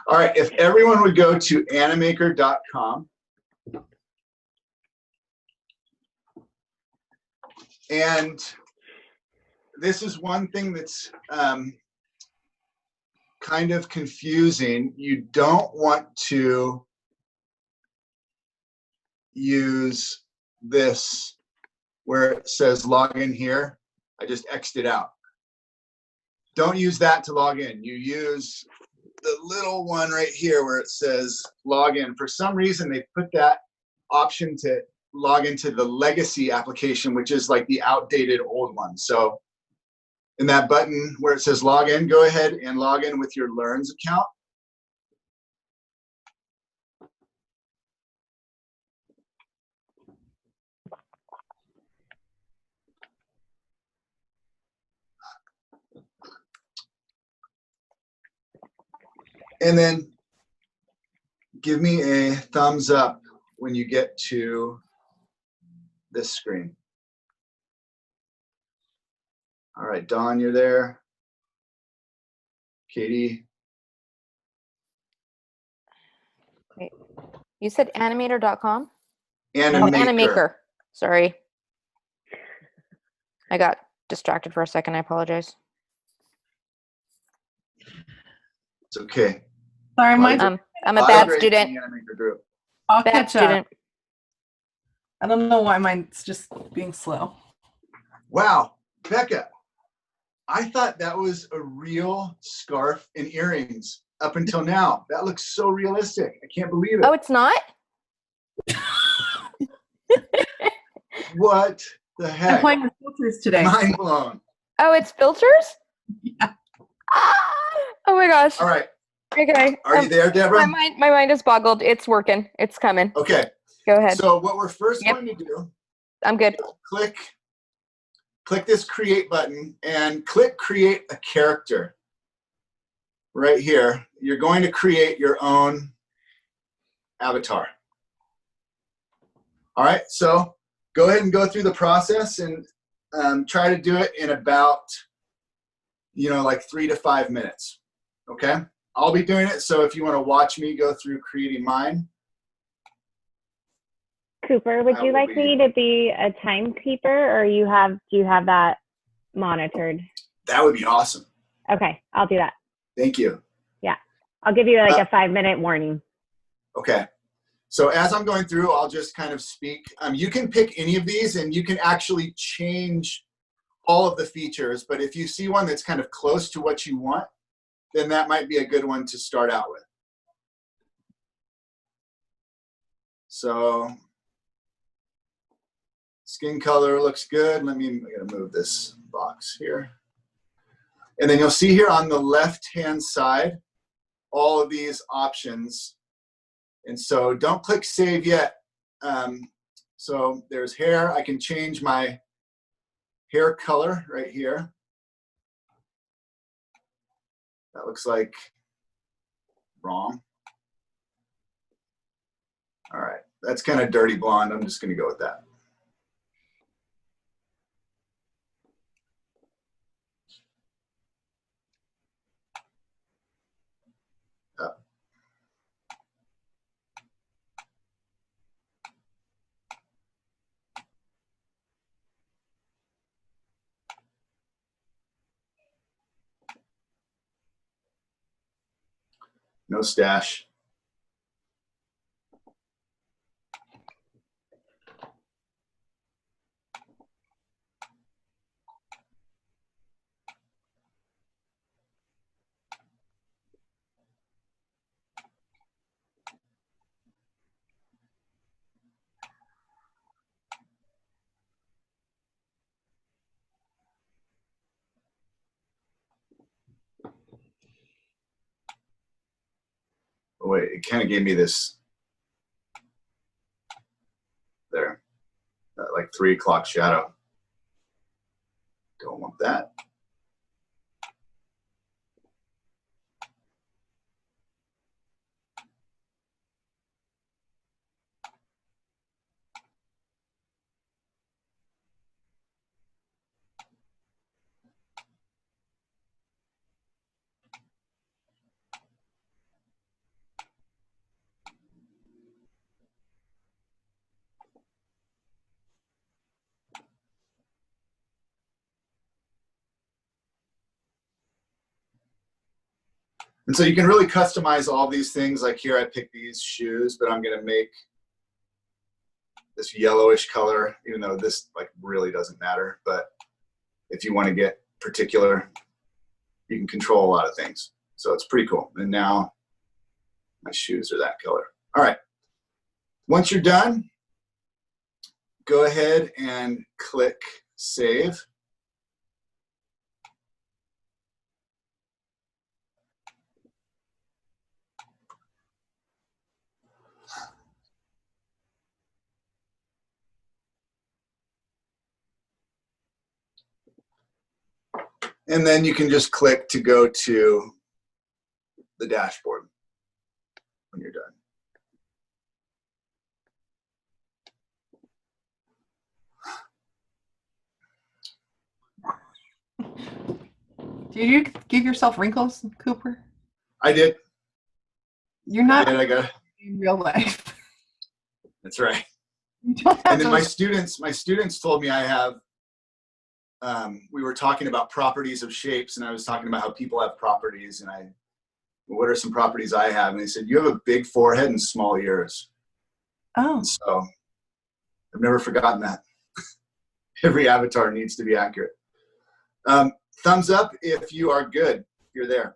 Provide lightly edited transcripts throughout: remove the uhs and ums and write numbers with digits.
All right, if everyone would go to animaker.com. And this is one thing that's kind of confusing. You don't want to use this where it says log in here. I just X'd it out. Don't use that to log in. You use the little one right here where it says log in. For some reason, they put that option to log into the legacy application, which is like the outdated old one. So in that button where it says log in, go ahead and log in with your Learns account. And then give me a thumbs up when you get to this screen. All right, Dawn, you're there. Katie. Wait. You said animator.com? Animaker. Animaker. Sorry. I got distracted for a second. I apologize. It's okay. Sorry, I'm a bad student. I'll Bad catch student. up. I don't know why mine's just being slow. Wow, Becca, I thought that was a real scarf and earrings up until now. That looks so realistic. I can't believe it. Oh, it's not? What the I'm heck? playing with filters today. Mind blown. Oh, it's filters? Yeah. Ah! Oh my gosh. All right. Okay. Are you there, Deborah? My mind is boggled. It's working. It's coming. Okay. Go ahead. So what we're first going to do, I'm good. click this create button and click create a character. Right here, you're going to create your own avatar. All right, so go ahead and go through the process and try to do it in about, like 3 to 5 minutes. Okay, I'll be doing it. So if you want to watch me go through creating mine. Cooper, would you like me to be a timekeeper, or do you have that monitored? That would be awesome. Okay, I'll do that. Thank you. Yeah, I'll give you like a 5-minute warning. Okay. So as I'm going through, I'll just kind of speak. You can pick any of these, and you can actually change all of the features. But if you see one that's kind of close to what you want, then that might be a good one to start out with. So skin color looks good. I gotta move this box here. And then you'll see here on the left-hand side, all of these options. And so don't click save yet. So there's hair. I can change my hair color right here. That looks like wrong. All right, that's kind of dirty blonde. I'm just gonna go with that. No stash. Oh, wait, it kind of gave me this there, that like 3 o'clock shadow. Don't want that. And so you can really customize all these things. Like here, I picked these shoes, but I'm going to make this yellowish color, even though this like really doesn't matter. But if you want to get particular, you can control a lot of things. So it's pretty cool. And now my shoes are that color. All right. Once you're done, go ahead and click Save. And then you can just click to go to the dashboard when you're done. Did you give yourself wrinkles, Cooper? I did. You're not I got. in real life. That's right. You don't have And then my those- students told me I have. We were talking about properties of shapes, and I was talking about how people have properties, and what are some properties I have? And they said, you have a big forehead and small ears. Oh, And so I've never forgotten that. Every avatar needs to be accurate. Thumbs up if you are good, if you're there.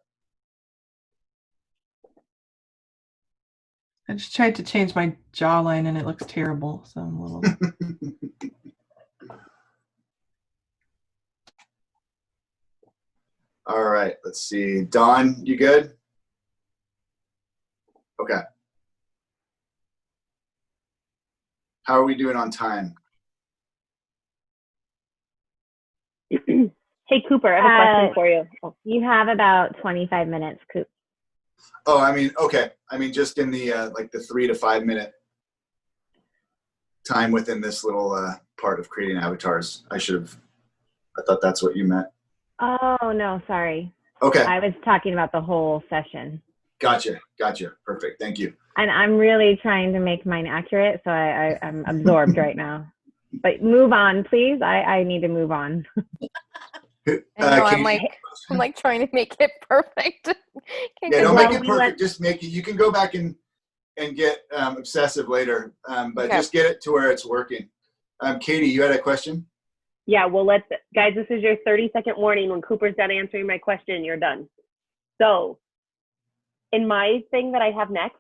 I just tried to change my jawline and it looks terrible. So I'm a little. All right, let's see. Dawn, you good? Okay. How are we doing on time? Hey, Cooper, I have a question for you. You have about 25 minutes, Coop. Oh, I mean, okay. I mean, just in the like the 3 to 5 minute time within this little part of creating avatars. I thought that's what you meant. Oh, no, sorry. Okay. I was talking about the whole session. Gotcha. Perfect. Thank you. And I'm really trying to make mine accurate, so I'm absorbed right now. But move on, please. I need to move on. I know, I'm Katie? like trying to make it perfect. Can't Yeah, get don't it. make it perfect. Just make it. You can go back and get obsessive later, but Okay. just get it to where it's working. Katie, you had a question? Yeah, well, guys, this is your 30-second warning. When Cooper's done answering my question, you're done. So in my thing that I have next,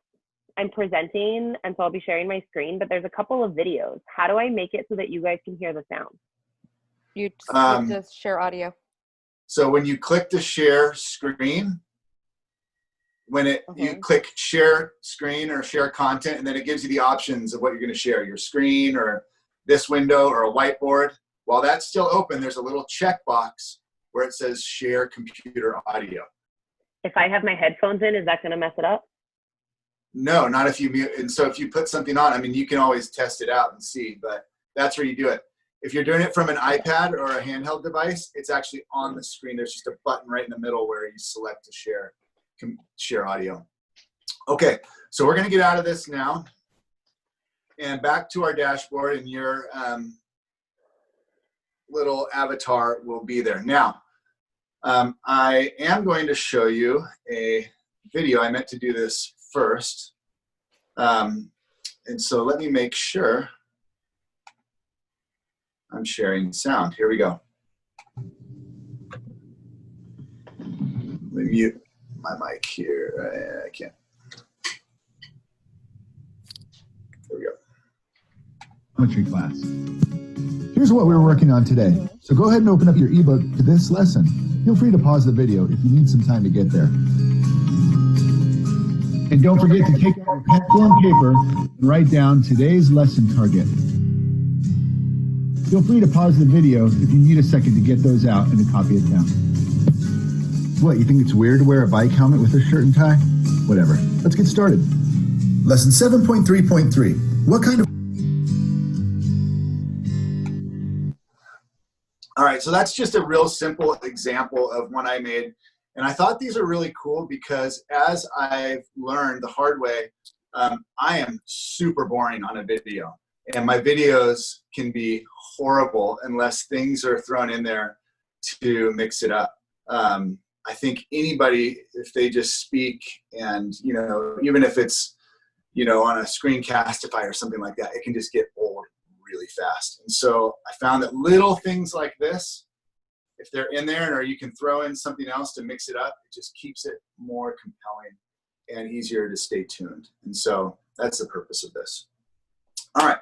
I'm presenting, and so I'll be sharing my screen, but there's a couple of videos. How do I make it so that you guys can hear the sound? You just share audio. So when you click the share screen, you click share screen or share content, and then it gives you the options of what you're going to share, your screen or this window or a whiteboard. While that's still open, there's a little checkbox where it says share computer audio. If I have my headphones in, is that going to mess it up? No, not if you mute. And so if you put something on, I mean, you can always test it out and see, but that's where you do it. If you're doing it from an iPad or a handheld device, it's actually on the screen. There's just a button right in the middle where you select to share audio. Okay, so we're going to get out of this now and back to our dashboard, and your little avatar will be there. Now, I am going to show you a video. I meant to do this first. And so let me make sure I'm sharing sound. Here we go. Let me mute my mic here. I can't. There we go. Geometry class. Here's what we're working on today. So go ahead and open up your ebook to this lesson. Feel free to pause the video if you need some time to get there. And don't forget to take out your pencil and paper and write down today's lesson target. Feel free to pause the video if you need a second to get those out and to copy it down. What, you think it's weird to wear a bike helmet with a shirt and tie? Whatever. Let's get started. Lesson 7.3.3. What kind of... All right, so that's just a real simple example of one I made. And I thought these are really cool because as I've learned the hard way, I am super boring on a video. And my videos can be horrible unless things are thrown in there to mix it up. I think anybody, if they just speak and, you know, even if it's, you know, on a screencastify or something like that, it can just get old really fast. And so I found that little things like this, if they're in there, or you can throw in something else to mix it up, it just keeps it more compelling and easier to stay tuned. And so that's the purpose of this. All right,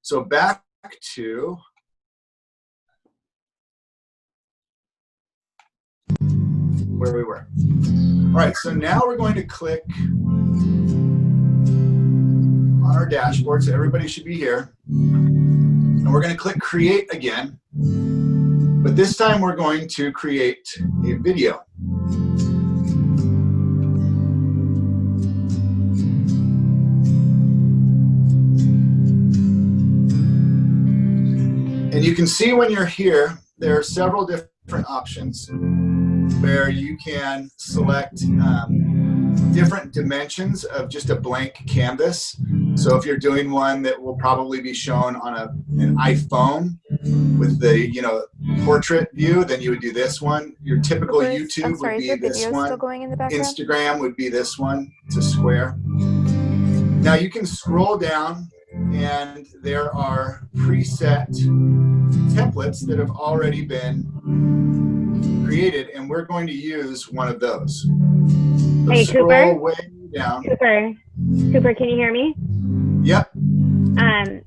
so back to where we were. All right, so now we're going to click on our dashboard. So everybody should be here. And we're going to click create again. But this time we're going to create a video. And you can see when you're here, there are several different options where you can select different dimensions of just a blank canvas. So if you're doing one that will probably be shown on an iPhone with the, you know, portrait view, then you would do this one. Your typical YouTube would be this one. Still going in the background? Instagram would be this one. It's a square. Now you can scroll down and there are preset templates that have already been created, and we're going to use one of those. So Hey, Cooper. Way down. Cooper, can you hear me? Yep.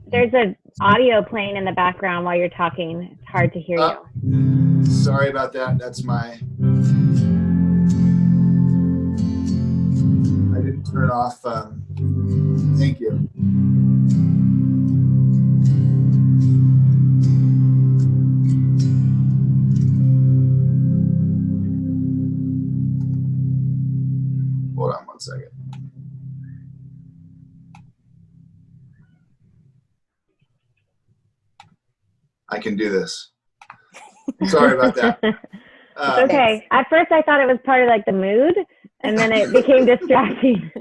There's an audio playing in the background while you're talking. It's hard to hear you. Sorry about that. That's my. I didn't turn off. Thank you. Hold on 1 second. I can do this. Sorry about that. It's okay. At first I thought it was part of like the mood, and then it became distracting.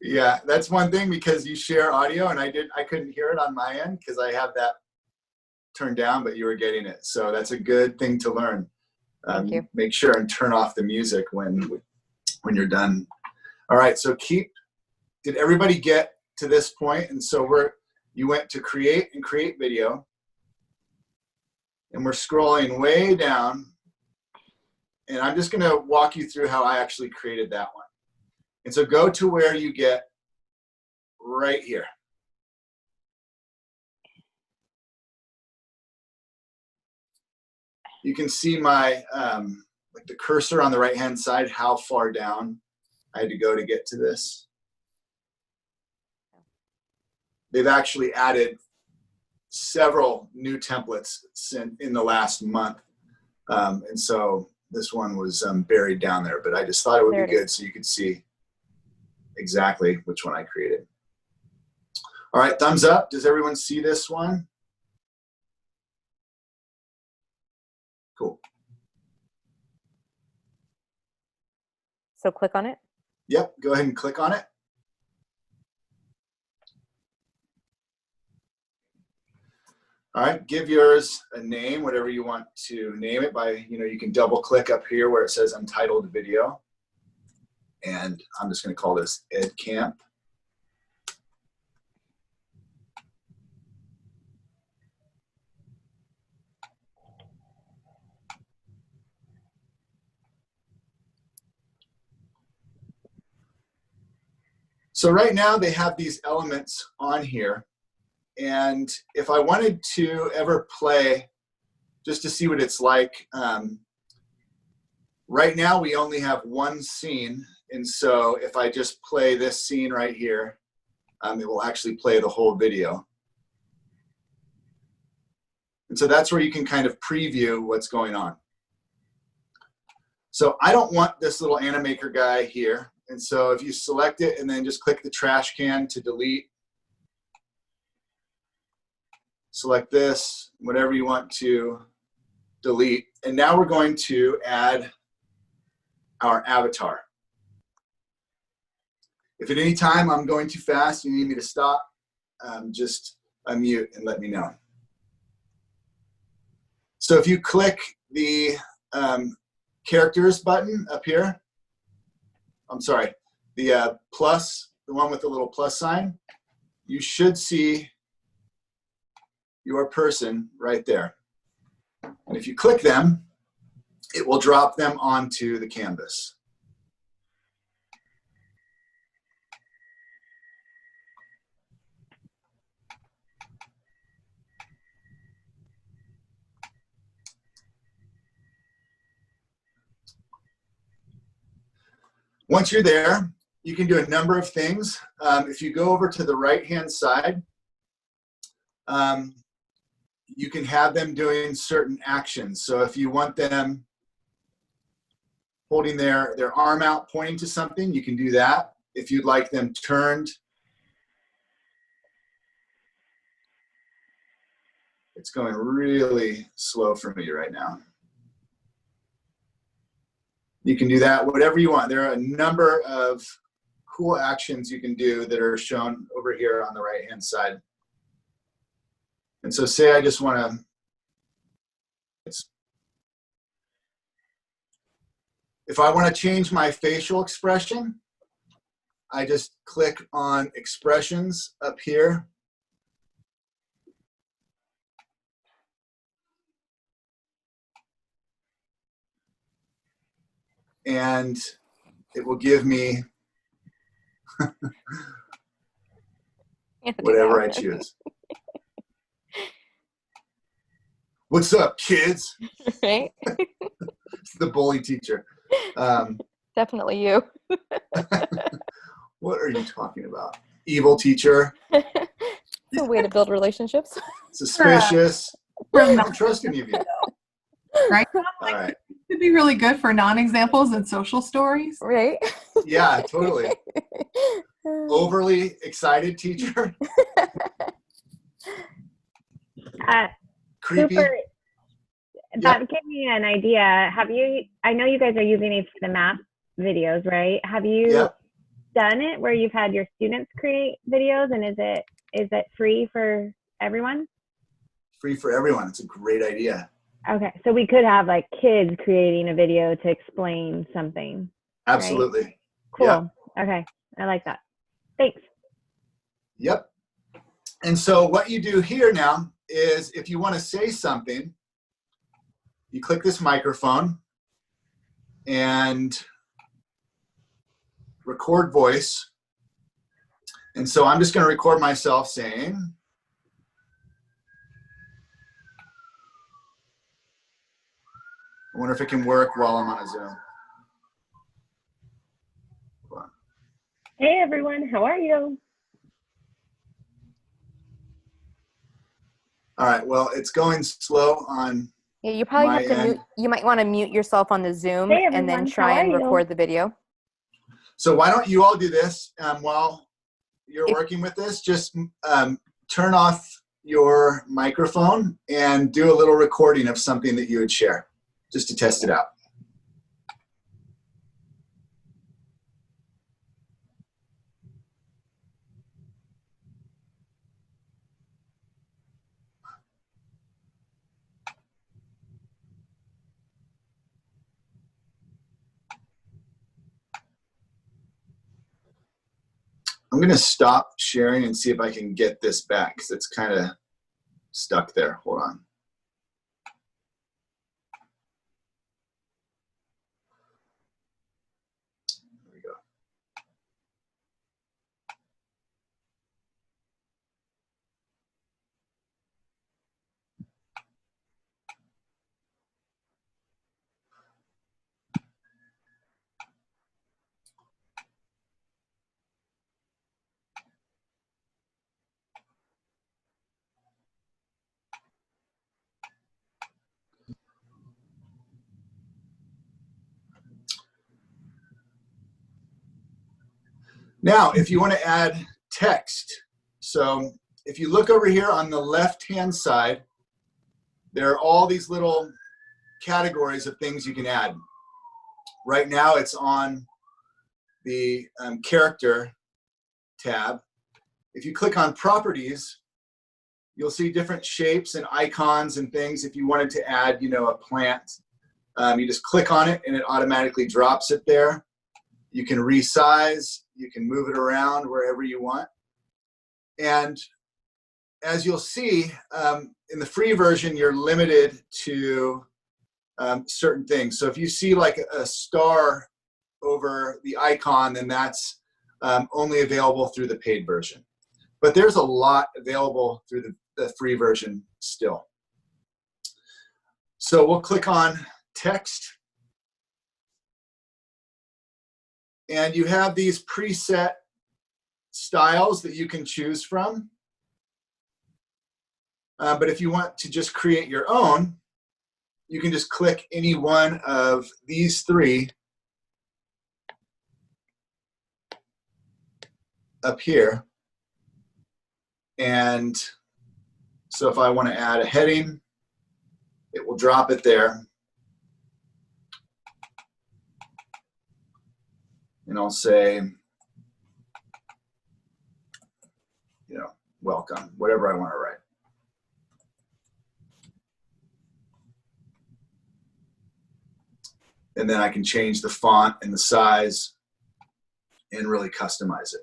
Yeah, that's one thing, because you share audio, and I couldn't hear it on my end because I have that turned down, but you were getting it. So that's a good thing to learn. Thank you. Make sure and turn off the music when you're done. All right, so did everybody get to this point? And so you went to create and create video, and we're scrolling way down, and I'm just gonna walk you through how I actually created that one. And so go to where you get right here. You can see my, like the cursor on the right-hand side, how far down I had to go to get to this. They've actually added several new templates in the last month. And so this one was buried down there, but I just thought it would be good so you could see exactly which one I created. All right, thumbs up. Does everyone see this one? Cool. So click on it. Yep, go ahead and click on it. All right, give yours a name, whatever you want to name it by, you can double click up here where it says Untitled Video. And I'm just going to call this Edcamp. So right now they have these elements on here. And if I wanted to ever play, just to see what it's like, right now we only have one scene. And so if I just play this scene right here, it will actually play the whole video. And so that's where you can kind of preview what's going on. So I don't want this little Animaker guy here. And so if you select it and then just click the trash can to delete, select this, whatever you want to delete. And now we're going to add our avatar. If at any time I'm going too fast, you need me to stop, just unmute and let me know. So if you click the characters button up here, I'm sorry, the plus, the one with the little plus sign, you should see your person right there. And if you click them, it will drop them onto the canvas. Once you're there, you can do a number of things. If you go over to the right-hand side, you can have them doing certain actions. So if you want them holding their arm out, pointing to something, you can do that. If you'd like them turned, it's going really slow for me right now. You can do that, whatever you want. There are a number of cool actions you can do that are shown over here on the right-hand side. And so say I just want to, if I want to change my facial expression, I just click on expressions up here. And it will give me whatever I choose. What's up, kids? Right? It's the bully teacher. Definitely you. What are you talking about? Evil teacher. It's a way to build relationships. Suspicious. I don't trust any of you. Right? All right. It'd be really good for non-examples and social stories. Right? Yeah, totally. Overly excited teacher. Creepy. Cooper, Yeah. that gave me an idea. Have you, I know you guys are using it for the math videos, right? Have you Yep. done it where you've had your students create videos, and is it free for everyone? Free for everyone. It's a great idea. Okay, so we could have like kids creating a video to explain something. Absolutely. Cool. Yeah. Okay, I like that. Thanks. Yep. And so what you do here now is if you want to say something, you click this microphone and record voice. And so I'm just going to record myself saying, I wonder if it can work while I'm on a Zoom. Hold on. Hey everyone, how are you? All right, well, it's going slow on Yeah, you probably my have to end. mute. You might want to mute yourself on the Zoom Hey, and then everyone. try How and are you? record the video. So why don't you all do this while you're If- working with this? Just turn off your microphone and do a little recording of something that you would share, just to test it out. I'm going to stop sharing and see if I can get this back because it's kind of stuck there. Hold on. There we go. Now, if you want to add text, so if you look over here on the left-hand side, there are all these little categories of things you can add. Right now, it's on the character tab. If you click on properties, you'll see different shapes and icons and things if you wanted to add, you know, a plant You just click on it and it automatically drops it there. You can resize, you can move it around wherever you want. And as you'll see, in the free version, you're limited to certain things. So if you see like a star over the icon, then that's only available through the paid version. But there's a lot available through the free version still. So we'll click on text. And you have these preset styles that you can choose from. But if you want to just create your own, you can just click any one of these three up here. And so if I want to add a heading, it will drop it there. And I'll say, you know, welcome, whatever I want to write. And then I can change the font and the size and really customize it.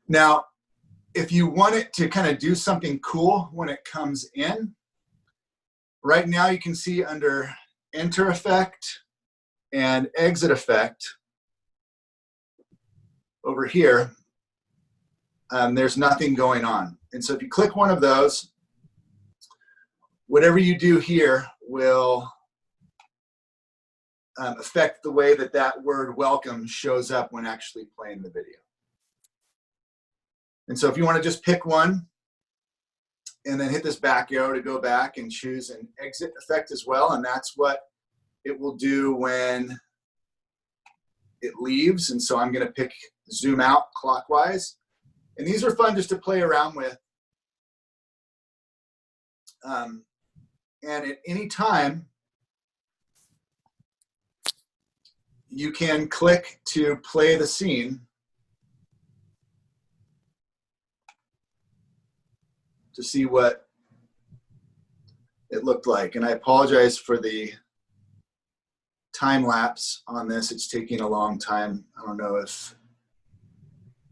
Now, if you want it to kind of do something cool when it comes in, right now you can see under enter effect and exit effect over here, there's nothing going on. And so if you click one of those, whatever you do here will affect the way that that word welcome shows up when actually playing the video. And so if you want to just pick one and then hit this back arrow to go back and choose an exit effect as well, and that's what it will do when it leaves. And so I'm going to pick zoom out clockwise. And these are fun just to play around with. And at any time, you can click to play the scene to see what it looked like. And I apologize for the time lapse on this. It's taking a long time. I don't know if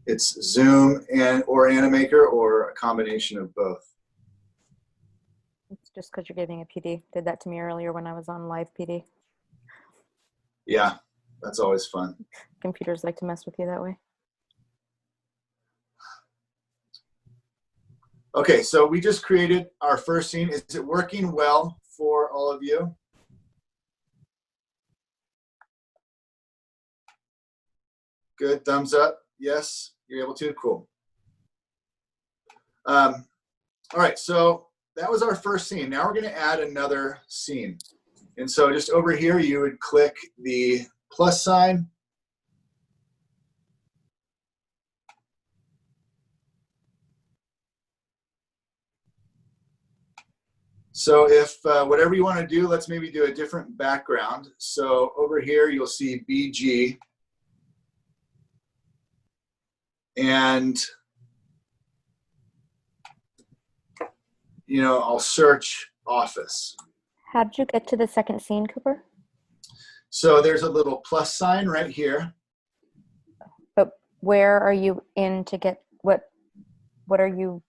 it's Zoom or Animaker or a combination of both. It's just because you're giving a PD. Did that to me earlier when I was on live PD. Yeah, that's always fun. Computers like to mess with you that way. Okay, so we just created our first scene. Is it working well for all of you? Good, thumbs up. Yes, you're able to, cool. All right, so that was our first scene. Now we're gonna add another scene. And so just over here, you would click the plus sign. So if whatever you want to do, let's maybe do a different background. So over here, you'll see BG. And, you know, I'll search office. How did you get to the second scene, Cooper? So there's a little plus sign right here. But where are you in to get, what are you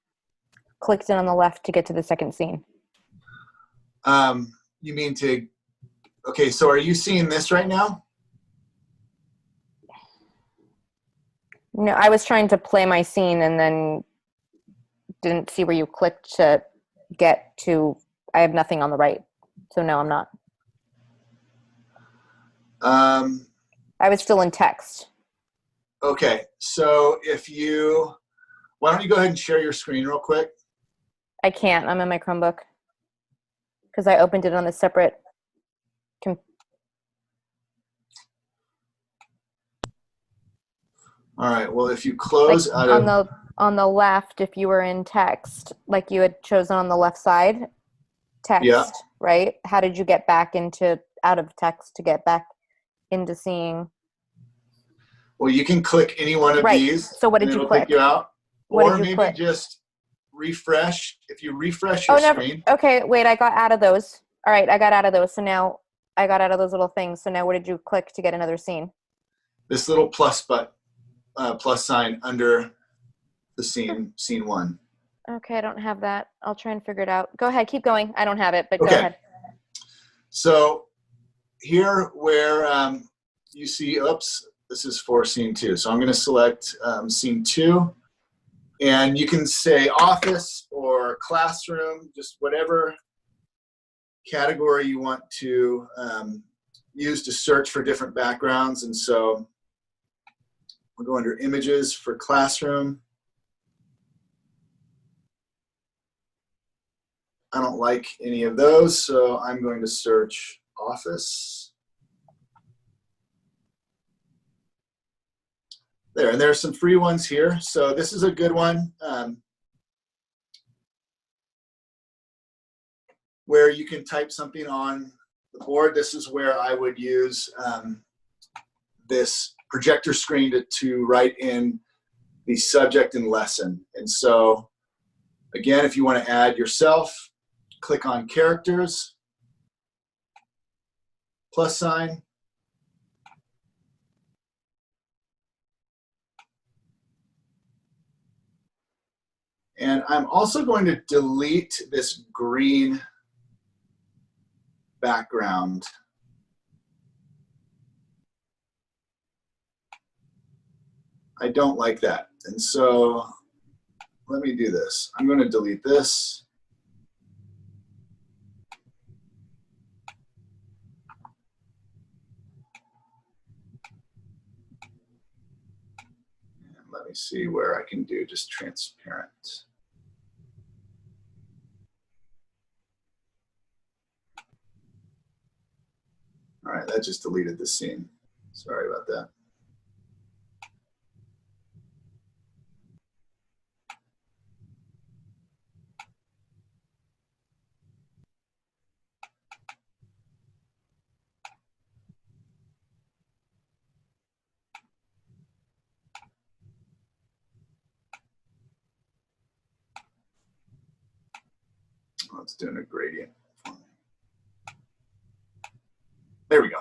clicked in on the left to get to the second scene? You mean to, okay, so are you seeing this right now? No, I was trying to play my scene and then didn't see where you clicked to get to, I have nothing on the right. So no, I'm not. I was still in text. Okay, so if you, why don't you go ahead and share your screen real quick? I can't, I'm in my Chromebook. Because I opened it on a separate All right, well, if you close like on the left, if you were in text, like you had chosen on the left side text, Yeah. right? How did you get back out of text to get back into seeing? Well, you can click any one of Right. these. So what did and you it'll click? Pick you out. What Or did you maybe click? just refresh. If you refresh your screen. Okay, wait, I got out of those. All right, I got out of those. So now I got out of those little things. So now what did you click to get another scene? This little plus sign under the scene 1. Okay, I don't have that. I'll try and figure it out. Go ahead, keep going. I don't have it, but Okay. go ahead. So here where you see, oops, this is for scene 2. So I'm going to select scene 2. And you can say office or classroom, just whatever category you want to use to search for different backgrounds. And so we'll go under images for classroom. I don't like any of those, so I'm going to search office. There, and there are some free ones here. So this is a good one where you can type something on the board. This is where I would use this projector screen to write in the subject and lesson. And so, again, if you want to add yourself, click on characters, plus sign. And I'm also going to delete this green background. I don't like that. And so let me do this. I'm going to delete this. And let me see where I can do just transparent. All right, that just deleted the scene. Sorry about that. Oh, it's doing a gradient for me. There we go.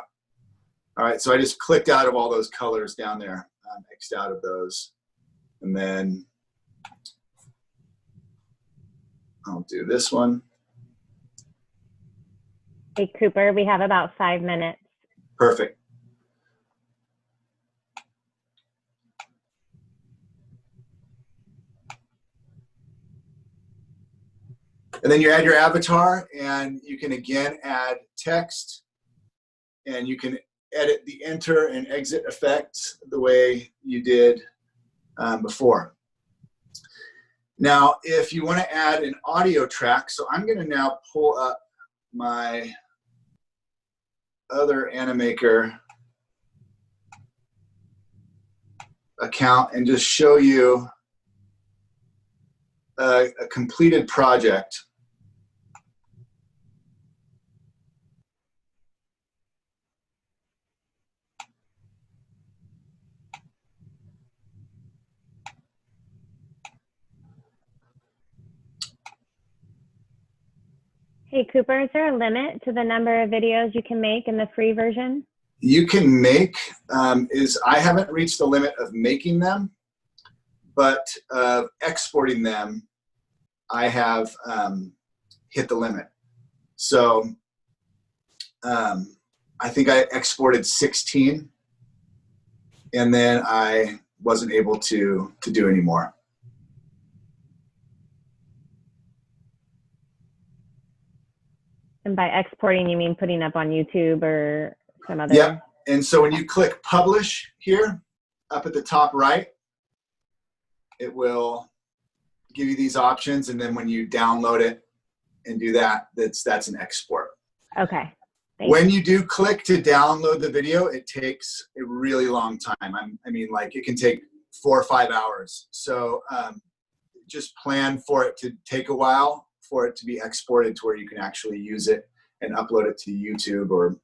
All right, so I just clicked out of all those colors down there, X'd out of those. And then I'll do this one. Hey, Cooper, we have about 5 minutes. Perfect. And then you add your avatar, and you can again add text, and you can edit the enter and exit effects the way you did before. Now, if you want to add an audio track, so I'm going to now pull up my other Animaker account and just show you a completed project. Hey, Cooper, is there a limit to the number of videos you can make in the free version? You can make, I haven't reached the limit of making them, but exporting them, I have hit the limit. So I think I exported 16, and then I wasn't able to do any more. And by exporting, you mean putting up on YouTube or some other? Yeah, and so when you click publish here, up at the top right, it will give you these options, and then when you download it and do that, that's an export. Okay. When you do click to download the video, it takes a really long time. I mean, like it can take 4 or 5 hours. So just plan for it to take a while for it to be exported to where you can actually use it and upload it to YouTube or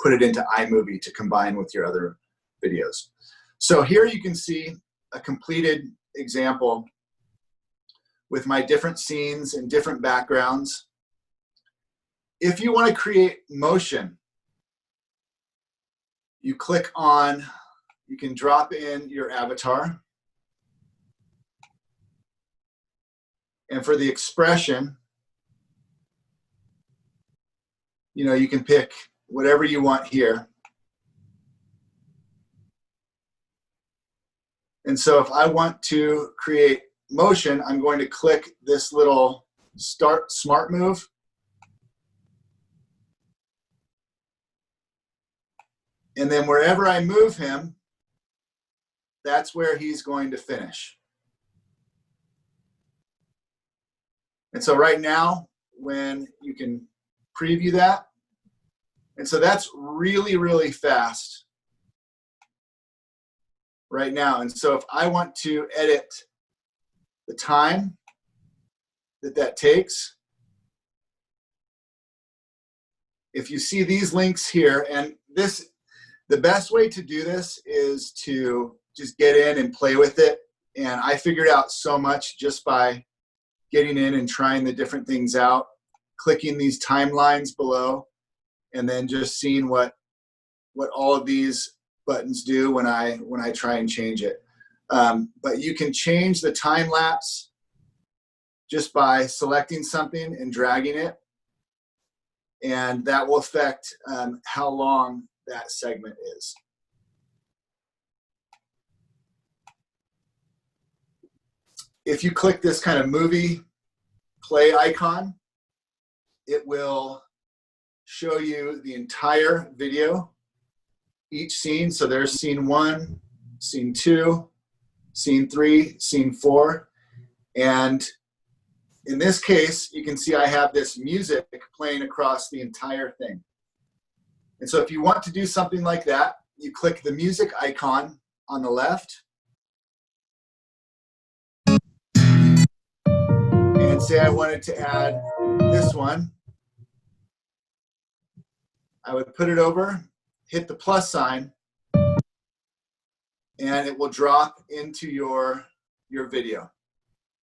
put it into iMovie to combine with your other videos. So here you can see a completed example with my different scenes and different backgrounds. If you want to create motion, you click on, you can drop in your avatar. And for the expression, you know, you can pick whatever you want here. And so if I want to create motion, I'm going to click this little Start Smart Move. And then wherever I move him, that's where he's going to finish. And so right now, when you can preview that, and so that's really, really fast right now. And so if I want to edit the time that that takes, if you see these links here, and this, the best way to do this is to just get in and play with it. And I figured out so much just by getting in and trying the different things out, clicking these timelines below, and then just seeing what all of these buttons do when I try and change it. But you can change the time lapse just by selecting something and dragging it, and that will affect how long that segment is. If you click this kind of movie play icon, it will show you the entire video, each scene. So there's scene 1, scene 2, scene 3, scene 4. And in this case, you can see I have this music playing across the entire thing. And so if you want to do something like that, you click the music icon on the left, and say I wanted to add this one. I would put it over, hit the plus sign, and it will drop into your video.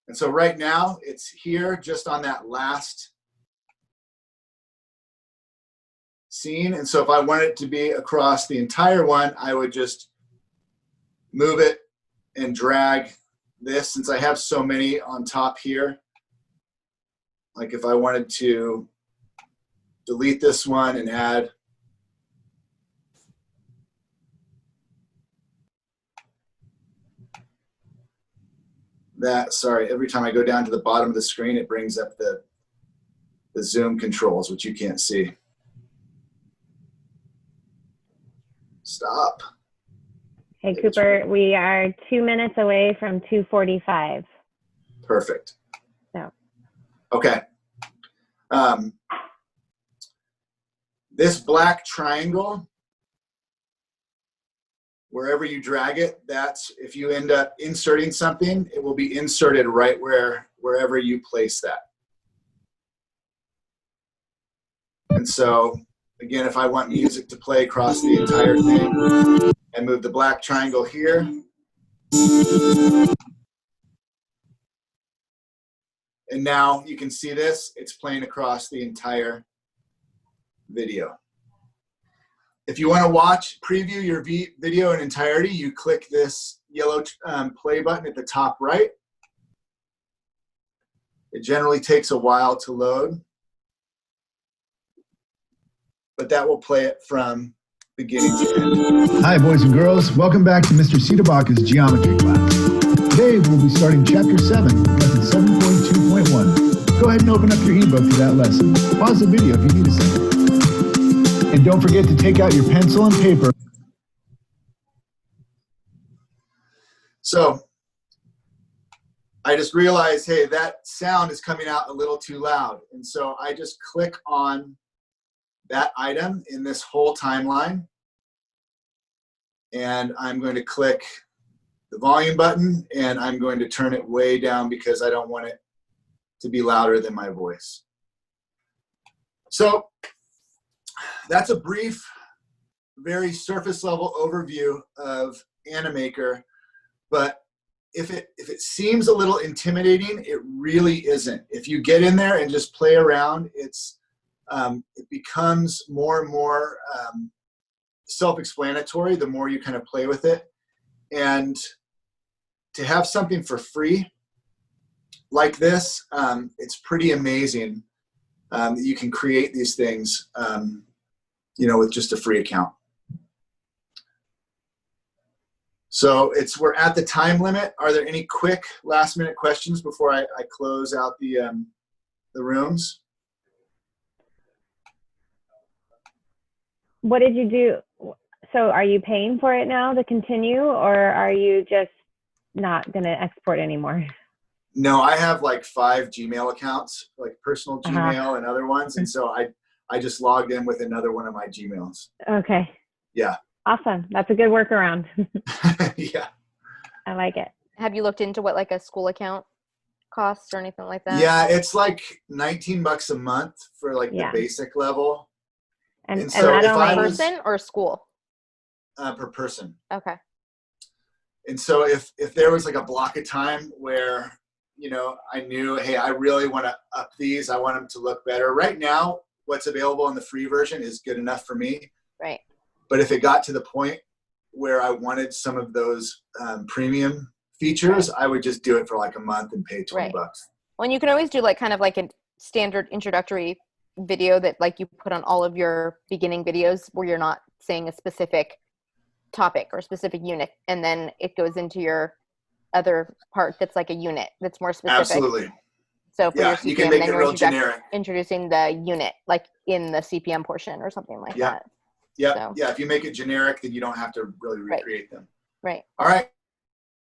And so right now it's here just on that last scene. And so if I want it to be across the entire one, I would just move it and drag this, since I have so many on top here. Like if I wanted to delete this one and add that, sorry, every time I go down to the bottom of the screen, it brings up the zoom controls, which you can't see. Stop. Hey, Cooper, we are 2 minutes away from 2:45. Perfect. So. Okay. This black triangle, wherever you drag it, that's, if you end up inserting something, it will be inserted right wherever you place that. And so, again, if I want music to play across the entire thing, I move the black triangle here. And now you can see this, it's playing across the entire video. If you want to preview your video in entirety, you click this yellow play button at the top right. It generally takes a while to load, but that will play it from beginning to end. Hi, boys and girls. Welcome back to Mr. Sitobaka's geometry class. Today, we'll be starting Chapter 7, Lesson 7.2.1. Go ahead and open up your ebook for that lesson. Pause the video if you need a second. And don't forget to take out your pencil and paper. So I just realized, hey, that sound is coming out a little too loud. And so I just click on that item in this whole timeline. And I'm going to click the volume button, and I'm going to turn it way down because I don't want it to be louder than my voice. So that's a brief, very surface level overview of Animaker, but if it seems a little intimidating, it really isn't. If you get in there and just play around, it becomes more and more self-explanatory the more you kind of play with it. And to have something for free like this, it's pretty amazing that you can create these things, with just a free account. So we're at the time limit. Are there any quick last minute questions before I close out the rooms? What did you do? So are you paying for it now to continue, or are you just not going to export anymore? No, I have like 5 Gmail accounts, like personal Gmail and other ones. And so I just logged in with another one of my Gmails. Okay. Yeah. Awesome. That's a good workaround. Yeah. I like it. Have you looked into what like a school account costs or anything like that? Yeah, it's like $19 a month for like the basic level. And so not if only I was, person or school? per person. Okay. And so if there was like a block of time where, I knew, hey, I really want to up these, I want them to look better. Right now, what's available in the free version is good enough for me. Right. But if it got to the point where I wanted some of those premium features, I would just do it for like a month and pay $20. Well, and you can always do like kind of like a standard introductory video that like you put on all of your beginning videos where you're not saying a specific topic or specific unit, and then it goes into your other part that's like a unit that's more specific. Absolutely. So for your CPM, you can make then it you're real generic. introducing the unit like in the CPM portion or something like that. Yeah. So. Yeah. If you make it generic, then you don't have to really recreate them. Right. All right.